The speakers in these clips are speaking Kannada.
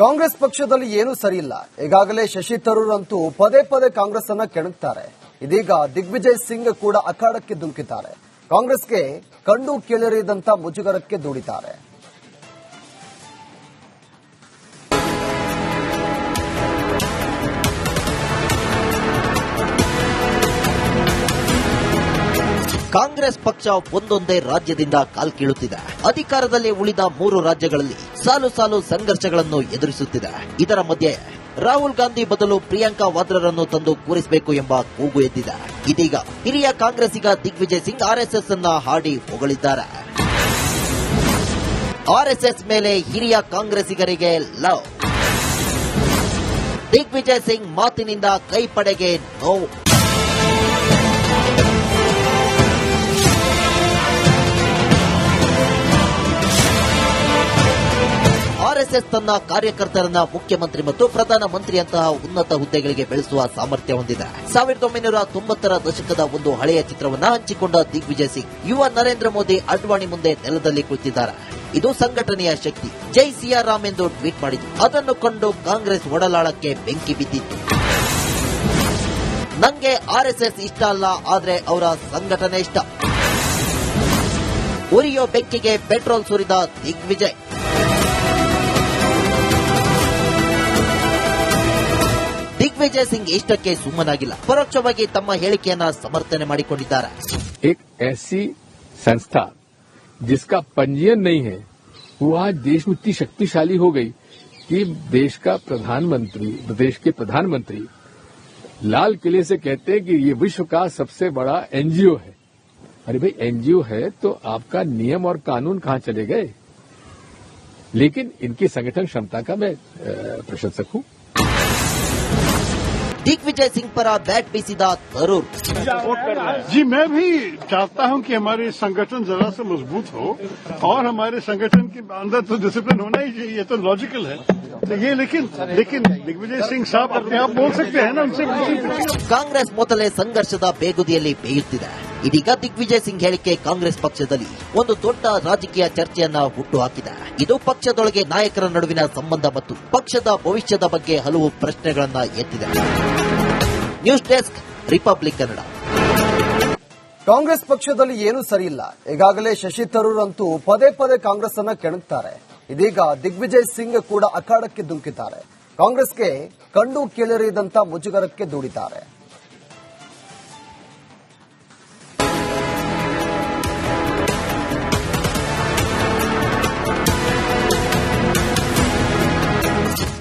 ಕಾಂಗ್ರೆಸ್ ಪಕ್ಷದಲ್ಲಿ ಏನೂ ಸರಿಯಿಲ್ಲ. ಈಗಾಗಲೇ ಶಶಿ ತರೂರ್ ಅಂತೂ ಪದೇ ಪದೇ ಕಾಂಗ್ರೆಸ್ ಅನ್ನ ಕೆಣಕ್ತಾರೆ. ಇದೀಗ ದಿಗ್ವಿಜಯ್ ಸಿಂಗ್ ಕೂಡ ಅಖಾಡಕ್ಕೆ ಧುಮುಕಿದ್ದಾರೆ. ಕಾಂಗ್ರೆಸ್ಗೆ ಕಂಡು ಕೇಳಿರಿದಂತ ಮುಜುಗರಕ್ಕೆ ದೂಡಿದ್ದಾರೆ. ಕಾಂಗ್ರೆಸ್ ಪಕ್ಷ ಒಂದೊಂದೇ ರಾಜ್ಯದಿಂದ ಕಾಲ್ಕೀಳುತ್ತಿದೆ. ಅಧಿಕಾರದಲ್ಲಿ ಉಳಿದ 3 ರಾಜ್ಯಗಳಲ್ಲಿ ಸಾಲು ಸಾಲು ಸಂಘರ್ಷಗಳನ್ನು ಎದುರಿಸುತ್ತಿದೆ. ಇದರ ಮಧ್ಯೆ ರಾಹುಲ್ ಗಾಂಧಿ ಬದಲು ಪ್ರಿಯಾಂಕಾ ವಾದ್ರಾರನ್ನು ತಂದು ಕೂರಿಸಬೇಕು ಎಂಬ ಕೂಗು ಎದ್ದಿದೆ. ಇದೀಗ ಹಿರಿಯ ಕಾಂಗ್ರೆಸ್ಸಿಗ ದಿಗ್ವಿಜಯ್ ಸಿಂಗ್ ಆರ್ಎಸ್ಎಸ್ ಅನ್ನ ಹಾಡಿ ಹೊಗಳಿದ್ದಾರೆ. ಆರ್ಎಸ್ಎಸ್ ಮೇಲೆ ಹಿರಿಯ ಕಾಂಗ್ರೆಸ್ಸಿಗರಿಗೆ ಲವ್. ದಿಗ್ವಿಜಯ್ ಸಿಂಗ್ ಮಾತಿನಿಂದ ಕೈಪಡೆಗೆ ನೋವು. ಆರ್ಎಸ್ಎಸ್ ತನ್ನ ಕಾರ್ಯಕರ್ತರನ್ನ ಮುಖ್ಯಮಂತ್ರಿ ಮತ್ತು ಪ್ರಧಾನಮಂತ್ರಿಯಂತಹ ಉನ್ನತ ಹುದ್ದೆಗಳಿಗೆ ಬೆಳೆಸುವ ಸಾಮರ್ಥ್ಯ ಹೊಂದಿದೆ. 1990ರ ದಶಕದ ಒಂದು ಹಳೆಯ ಚಿತ್ರವನ್ನ ಹಂಚಿಕೊಂಡ ದಿಗ್ವಿಜಯ್ ಸಿಂಗ್ ಯುವ ನರೇಂದ್ರ ಮೋದಿ ಅಡ್ವಾಣಿ ಮುಂದೆ ನೆಲದಲ್ಲಿ ಕುಳಿತಿದ್ದಾರೆ. ಇದು ಸಂಘಟನೆಯ ಶಕ್ತಿ. ಜೈ ಸಿಯಾರಾಮ್ ಎಂದು ಟ್ವೀಟ್ ಮಾಡಿದ್ರು. ಅದನ್ನು ಕಂಡು ಕಾಂಗ್ರೆಸ್ ಒಡಲಾಳಕ್ಕೆ ಬೆಂಕಿ ಬಿದ್ದಿತ್ತು. ನಂಗೆ ಆರ್ಎಸ್ಎಸ್ ಇಷ್ಟ ಅಲ್ಲ, ಆದ್ರೆ ಅವರ ಸಂಘಟನೆ ಇಷ್ಟ. ಉರಿಯೋ ಬೆಂಕಿಗೆ ಪೆಟ್ರೋಲ್ ಸುರಿದ ದಿಗ್ವಿಜಯ್. ದಿಗ್ವಿಜಯ್ ಸಿಂಗ್ ಇಷ್ಟಕ್ಕೆ ಸುಮ್ಮನಾಗಿಲ್ಲ. ಪರೋಕ್ಷವಾಗಿ ತಮ್ಮ ಹೇಳಿಕೆಯನ್ನ ಸಮರ್ಥನೆ ಮಾಡಿಕೊಂಡಿದ್ದಾರೆ. एक ऐसी संस्था जिसका पंजीयन नहीं है वो आज देश में इतनी शक्तिशाली हो गई कि देश का प्रधानमंत्री, प्रदेश के प्रधानमंत्री लाल किले से कहते हैं कि ये विश्व का सबसे बड़ा एनजीओ है। अरे भाई एनजीओ है तो आपका नियम और कानून कहां चले गए? लेकिन इनकी संगठन क्षमता का मैं प्रशंसक हूं। दिग्विजय सिंह पर बैट बीसीदा तरूर। जी मैं भी चाहता हूं कि हमारे संगठन जरा सा मजबूत हो और हमारे संगठन के अंदर तो डिसिप्लिन होना ही चाहिए, ये तो लॉजिकल है। तो ये लेकिन दिग्विजय सिंह साहब अपने आप बोल सकते हैं ना, उनसे ಕಾಂಗ್ರೆಸ್ ಮೊದಲೇ ಸಂಘರ್ಷದ ಬೇಗುದಿಯಲ್ಲಿ ಬೇಯುತ್ತಿದೆ. ಇದೀಗ ದಿಗ್ವಿಜಯ್ ಸಿಂಗ್ ಹೇಳಿಕೆ ಕಾಂಗ್ರೆಸ್ ಪಕ್ಷದಲ್ಲಿ ಒಂದು ದೊಡ್ಡ ರಾಜಕೀಯ ಚರ್ಚೆಯನ್ನ ಹುಟ್ಟುಹಾಕಿದೆ. ಇದು ಪಕ್ಷದೊಳಗೆ ನಾಯಕರ ನಡುವಿನ ಸಂಬಂಧ ಮತ್ತು ಪಕ್ಷದ ಭವಿಷ್ಯದ ಬಗ್ಗೆ ಹಲವು ಪ್ರಶ್ನೆಗಳನ್ನ ಎತ್ತಿದೆ. News desk, Republic Kannada. Congress ಪಕ್ಷದಲ್ಲಿ ಏನೂ ಸರಿಯಿಲ್ಲ. ಈಗಾಗಲೇ ಶಶಿ ತರೂರ್ ಅಂತೂ ಪದೇ ಪದೇ ಕಾಂಗ್ರೆಸ್ ಅನ್ನ ಕೆಣಕ್ತಾರೆ. ಇದೀಗ ದಿಗ್ವಿಜಯ್ ಸಿಂಗ್ ಕೂಡ ಅಖಾಡಕ್ಕೆ ಧುಮುಕಿದ್ದಾರೆ. ಕಾಂಗ್ರೆಸ್ಗೆ ಕಂಡು ಕೇಳಿರಿದಂತ ಮುಜುಗರಕ್ಕೆ ದೂಡಿದ್ದಾರೆ.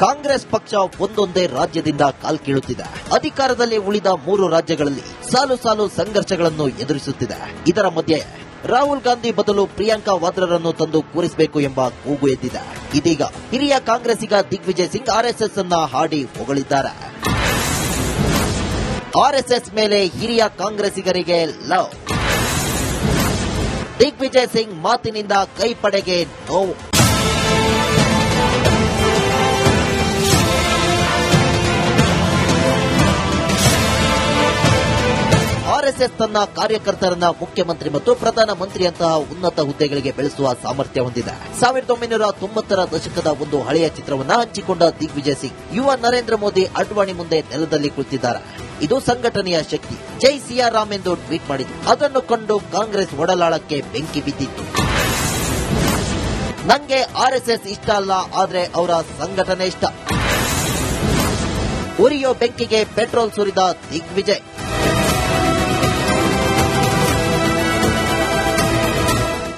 ಕಾಂಗ್ರೆಸ್ ಪಕ್ಷ ಒಂದೊಂದೇ ರಾಜ್ಯದಿಂದ ಕಾಲ್ಕೀಳುತ್ತಿದೆ. ಅಧಿಕಾರದಲ್ಲಿ ಉಳಿದ 3 ರಾಜ್ಯಗಳಲ್ಲಿ ಸಾಲು ಸಾಲು ಸಂಘರ್ಷಗಳನ್ನು ಎದುರಿಸುತ್ತಿದೆ. ಇದರ ಮಧ್ಯೆ ರಾಹುಲ್ ಗಾಂಧಿ ಬದಲು ಪ್ರಿಯಾಂಕಾ ವಾದ್ರಾರನ್ನು ತಂದು ಕೂರಿಸಬೇಕು ಎಂಬ ಕೂಗು ಎದ್ದಿದೆ. ಇದೀಗ ಹಿರಿಯ ಕಾಂಗ್ರೆಸ್ಸಿಗ ದಿಗ್ವಿಜಯ್ ಸಿಂಗ್ ಆರ್ಎಸ್ಎಸ್ ಅನ್ನ ಹಾಡಿ ಹೊಗಳಿದ್ದಾರೆ. ಆರ್ಎಸ್ಎಸ್ ಮೇಲೆ ಹಿರಿಯ ಕಾಂಗ್ರೆಸ್ಸಿಗರಿಗೆ ಲವ್. ದಿಗ್ವಿಜಯ್ ಸಿಂಗ್ ಮಾತಿನಿಂದ ಕೈಪಡೆಗೆ ನೋವು. ಆರ್ಎಸ್ಎಸ್ ತನ್ನ ಕಾರ್ಯಕರ್ತರನ್ನ ಮುಖ್ಯಮಂತ್ರಿ ಮತ್ತು ಪ್ರಧಾನಮಂತ್ರಿಯಂತಹ ಉನ್ನತ ಹುದ್ದೆಗಳಿಗೆ ಬೆಳೆಸುವ ಸಾಮರ್ಥ್ಯ ಹೊಂದಿದೆ. 1990ರ ದಶಕದ ಒಂದು ಹಳೆಯ ಚಿತ್ರವನ್ನ ಹಂಚಿಕೊಂಡ ದಿಗ್ವಿಜಯ್ ಸಿಂಗ್ ಯುವ ನರೇಂದ್ರ ಮೋದಿ ಅಡ್ವಾಣಿ ಮುಂದೆ ನೆಲದಲ್ಲಿ ಕುಳಿತಿದ್ದಾರೆ. ಇದು ಸಂಘಟನೆಯ ಶಕ್ತಿ. ಜೈ ಸಿಯಾರಾಮ್ ಎಂದು ಟ್ವೀಟ್ ಮಾಡಿದ್ರು. ಅದನ್ನು ಕಂಡು ಕಾಂಗ್ರೆಸ್ ಒಡಲಾಳಕ್ಕೆ ಬೆಂಕಿ ಬಿದ್ದಿತ್ತು. ನಂಗೆ ಆರ್ಎಸ್ಎಸ್ ಇಷ್ಟ ಅಲ್ಲ, ಆದ್ರೆ ಅವರ ಸಂಘಟನೆ ಇಷ್ಟ. ಉರಿಯೋ ಬೆಂಕಿಗೆ ಪೆಟ್ರೋಲ್ ಸುರಿದ ದಿಗ್ವಿಜಯ್.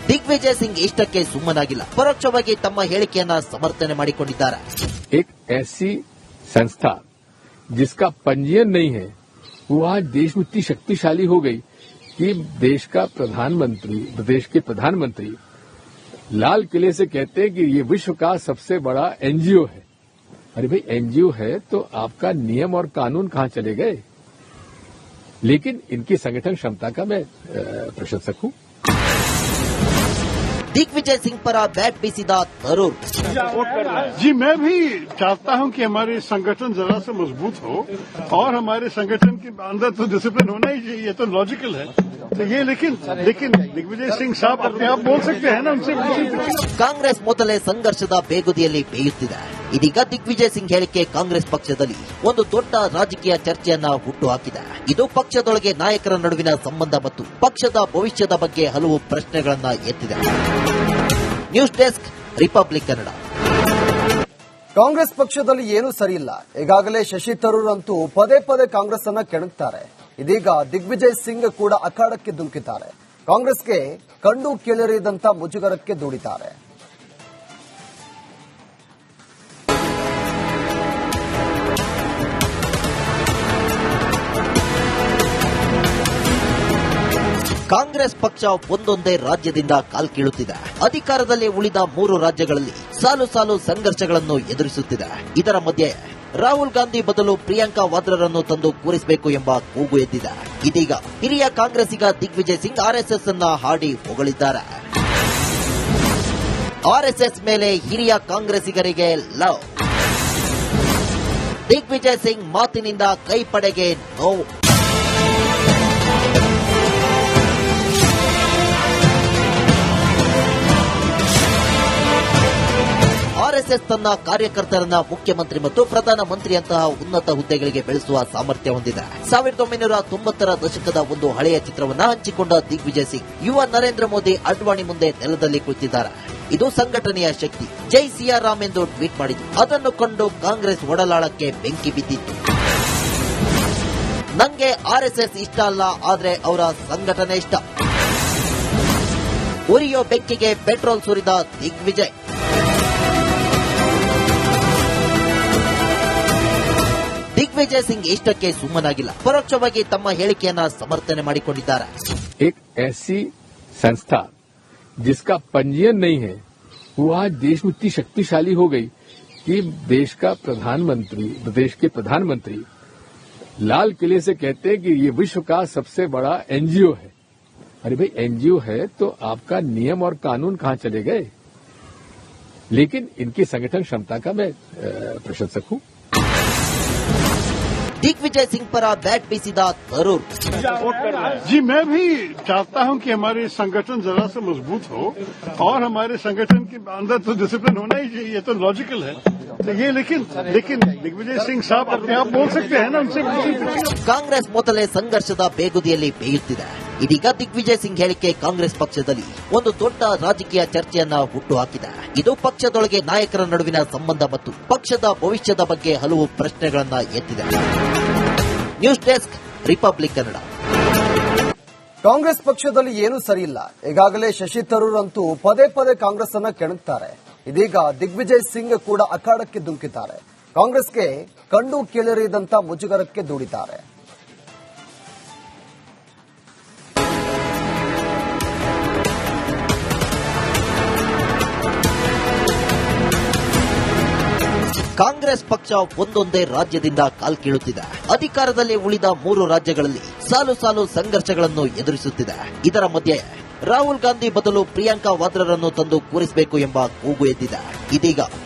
ದಿಗ್ವಿಜಯ್ ಸಿಂಗ್ ಇಷ್ಟಕ್ಕೆ ಸುಮ್ಮನಾಗಿಲ್ಲ. ಪರೋಕ್ಷವಾಗಿ ತಮ್ಮ ಹೇಳಿಕೆಯನ್ನ ಸಮರ್ಥನೆ ಮಾಡಿಕೊಂಡಿದ್ದಾರೆ. एक ऐसी संस्था जिसका पंजीयन नहीं है वो आज देश में इतनी शक्तिशाली हो गई कि देश का प्रधानमंत्री, प्रदेश के प्रधानमंत्री लाल किले से कहते हैं कि ये विश्व का सबसे बड़ा एनजीओ है। अरे भाई एनजीओ है तो आपका नियम और कानून कहां चले गए? लेकिन इनकी संगठन क्षमता का मैं प्रशंसक हूं। दिग्विजय सिंह पर बैट बीसीदा तरूर। जी मैं भी चाहता हूं कि हमारे संगठन जरा सा मजबूत हो और हमारे संगठन के अंदर तो डिसिप्लिन होना ही चाहिए, ये तो लॉजिकल है। तो ये लेकिन दिग्विजय सिंह साहब अपने आप बोल सकते हैं ना, उनसे ಕಾಂಗ್ರೆಸ್ ಮೊದಲೇ ಸಂಘರ್ಷದ ಬೇಗುದಿಯಲ್ಲಿ ಬೇಯುತ್ತಿದೆ. ಇದೀಗ ದಿಗ್ವಿಜಯ್ ಸಿಂಗ್ ಹೇಳಿಕೆ ಕಾಂಗ್ರೆಸ್ ಪಕ್ಷದಲ್ಲಿ ಒಂದು ದೊಡ್ಡ ರಾಜಕೀಯ ಚರ್ಚೆಯನ್ನ ಹುಟ್ಟುಹಾಕಿದೆ. ಇದು ಪಕ್ಷದೊಳಗೆ ನಾಯಕರ ನಡುವಿನ ಸಂಬಂಧ ಮತ್ತು ಪಕ್ಷದ ಭವಿಷ್ಯದ ಬಗ್ಗೆ ಹಲವು ಪ್ರಶ್ನೆಗಳನ್ನ ಎತ್ತಿದೆ. News desk, Republic Kannada. Congress ಪಕ್ಷದಲ್ಲಿ ಏನೂ ಸರಿಯಿಲ್ಲ. ಈಗಾಗಲೇ ಶಶಿ ತರೂರ್ ಅಂತೂ ಪದೇ ಪದೇ ಕಾಂಗ್ರೆಸ್ ಅನ್ನ ಕೆಣಕ್ತಾರೆ. ಇದೀಗ ದಿಗ್ವಿಜಯ್ ಸಿಂಗ್ ಕೂಡ ಅಖಾಡಕ್ಕೆ ಧುಮುಕಿದ್ದಾರೆ. ಕಾಂಗ್ರೆಸ್ಗೆ ಕಂಡು ಕೇಳಿರಿದಂತ ಮುಜುಗರಕ್ಕೆ ದೂಡಿದ್ದಾರೆ. ಕಾಂಗ್ರೆಸ್ ಪಕ್ಷ ಒಂದೊಂದೇ ರಾಜ್ಯದಿಂದ ಕಾಲ್ಕೀಳುತ್ತಿದೆ. ಅಧಿಕಾರದಲ್ಲಿ ಉಳಿದ 3 ರಾಜ್ಯಗಳಲ್ಲಿ ಸಾಲು ಸಾಲು ಸಂಘರ್ಷಗಳನ್ನು ಎದುರಿಸುತ್ತಿದೆ. ಇದರ ಮಧ್ಯೆ ರಾಹುಲ್ ಗಾಂಧಿ ಬದಲು ಪ್ರಿಯಾಂಕಾ ವಾದ್ರಾರನ್ನು ತಂದು ಕೂರಿಸಬೇಕು ಎಂಬ ಕೂಗು ಎದ್ದಿದೆ. ಇದೀಗ ಹಿರಿಯ ಕಾಂಗ್ರೆಸ್ಸಿಗ ದಿಗ್ವಿಜಯ್ ಸಿಂಗ್ ಆರ್ಎಸ್ಎಸ್ ಅನ್ನ ಹಾಡಿ ಹೊಗಳಿದ್ದಾರೆ. ಆರ್ಎಸ್ಎಸ್ ಮೇಲೆ ಹಿರಿಯ ಕಾಂಗ್ರೆಸ್ಸಿಗರಿಗೆ ಲವ್. ದಿಗ್ವಿಜಯ್ ಸಿಂಗ್ ಮಾತಿನಿಂದ ಕೈಪಡೆಗೆ ನೋವು. ಆರ್ಎಸ್ಎಸ್ ತನ್ನ ಕಾರ್ಯಕರ್ತರನ್ನ ಮುಖ್ಯಮಂತ್ರಿ ಮತ್ತು ಪ್ರಧಾನಮಂತ್ರಿಯಂತಹ ಉನ್ನತ ಹುದ್ದೆಗಳಿಗೆ ಬೆಳೆಸುವ ಸಾಮರ್ಥ್ಯ ಹೊಂದಿದೆ. 1990ರ ದಶಕದ ಒಂದು ಹಳೆಯ ಚಿತ್ರವನ್ನ ಹಂಚಿಕೊಂಡ ದಿಗ್ವಿಜಯ್ ಸಿಂಗ್ ಯುವ ನರೇಂದ್ರ ಮೋದಿ ಅಡ್ವಾಣಿ ಮುಂದೆ ನೆಲದಲ್ಲಿ ಕುಳಿತಿದ್ದಾರೆ. ಇದು ಸಂಘಟನೆಯ ಶಕ್ತಿ, ಜೈ ಸಿಯಾರಾಮ್ ಎಂದು ಟ್ವೀಟ್ ಮಾಡಿದ್ರು. ಅದನ್ನು ಕಂಡು ಕಾಂಗ್ರೆಸ್ ಒಡಲಾಳಕ್ಕೆ ಬೆಂಕಿ ಬಿದ್ದಿತ್ತು. ನಂಗೆ ಆರ್ಎಸ್ಎಸ್ ಇಷ್ಟ ಅಲ್ಲ, ಆದ್ರೆ ಅವರ ಸಂಘಟನೆ ಇಷ್ಟ. ಉರಿಯೋ ಬೆಂಕಿಗೆ ಪೆಟ್ರೋಲ್ ಸುರಿದ ದಿಗ್ವಿಜಯ್. ದಿಗ್ವಿಜಯ್ ಸಿಂಗ್ ಇಷ್ಟಕ್ಕೆ ಸುಮ್ಮನಾಗಿಲ್ಲ. ಪರೋಕ್ಷವಾಗಿ ತಮ್ಮ ಹೇಳಿಕೆಯನ್ನ ಸಮರ್ಥನೆ ಮಾಡಿಕೊಂಡಿದ್ದಾರೆ. एक ऐसी संस्था जिसका पंजीयन नहीं है, वो आज देश में इतनी शक्तिशाली हो गई कि देश का प्रधानमंत्री, प्रदेश के प्रधानमंत्री लाल किले से कहते हैं कि ये विश्व का सबसे बड़ा एनजीओ है. अरे भाई, एनजीओ है तो आपका नियम और कानून कहां चले गए? लेकिन इनकी संगठन क्षमता का मैं प्रशंसक हूं. दिग्विजय सिंह पर बैट बीसीद तरूर. जी, मैं भी चाहता हूं कि हमारे संगठन जरा सा मजबूत हो और हमारे संगठन के अंदर तो डिसिप्लिन होना ही चाहिए, तो लॉजिकल है. तो ये लेकिन दिग्विजय सिंह साहब अपने आप बोल सकते हैं ना, उनसे ಕಾಂಗ್ರೆಸ್ ಮೊದಲೇ ಸಂಘರ್ಷದ ಬೇಗುದಿಯಲ್ಲಿ ಬೇಯುತ್ತಿದೆ. ಇದೀಗ ದಿಗ್ವಿಜಯ್ ಸಿಂಗ್ ಹೇಳಿಕೆ ಕಾಂಗ್ರೆಸ್ ಪಕ್ಷದಲ್ಲಿ ಒಂದು ದೊಡ್ಡ ರಾಜಕೀಯ ಚರ್ಚೆಯನ್ನ ಹುಟ್ಟುಹಾಕಿದೆ. ಇದು ಪಕ್ಷದೊಳಗೆ ನಾಯಕರ ನಡುವಿನ ಸಂಬಂಧ ಮತ್ತು ಪಕ್ಷದ ಭವಿಷ್ಯದ ಬಗ್ಗೆ ಹಲವು ಪ್ರಶ್ನೆಗಳನ್ನ ಎತ್ತಿದೆ. News desk, Republic Kannada. Congress ಪಕ್ಷದಲ್ಲಿ ಏನೂ ಸರಿಯಿಲ್ಲ. ಈಗಾಗಲೇ ಶಶಿ ತರೂರ್ ಅಂತೂ ಪದೇ ಪದೇ ಕಾಂಗ್ರೆಸ್ ಅನ್ನ ಕೆಣಕ್ತಾರೆ. ಇದೀಗ ದಿಗ್ವಿಜಯ್ ಸಿಂಗ್ ಕೂಡ ಅಖಾಡಕ್ಕೆ ಧುಮುಕಿದ್ದಾರೆ. ಕಾಂಗ್ರೆಸ್ಗೆ ಕಂಡು ಕೇಳಿರಿದಂತ ಮುಜುಗರಕ್ಕೆ ದೂಡಿದ್ದಾರೆ. ಕಾಂಗ್ರೆಸ್ ಪಕ್ಷ ಒಂದೊಂದೇ ರಾಜ್ಯದಿಂದ ಕಾಲ್ಕೀಳುತ್ತಿದೆ. ಅಧಿಕಾರದಲ್ಲಿ ಉಳಿದ 3 ರಾಜ್ಯಗಳಲ್ಲಿ ಸಾಲು ಸಾಲು ಸಂಘರ್ಷಗಳನ್ನು ಎದುರಿಸುತ್ತಿದೆ. ಇದರ ಮಧ್ಯೆ ರಾಹುಲ್ ಗಾಂಧಿ ಬದಲು ಪ್ರಿಯಾಂಕಾ ವಾದ್ರಾರನ್ನು ತಂದು ಕೂರಿಸಬೇಕು ಎಂಬ ಕೂಗು ಎದ್ದಿದೆ. ಇದೀಗ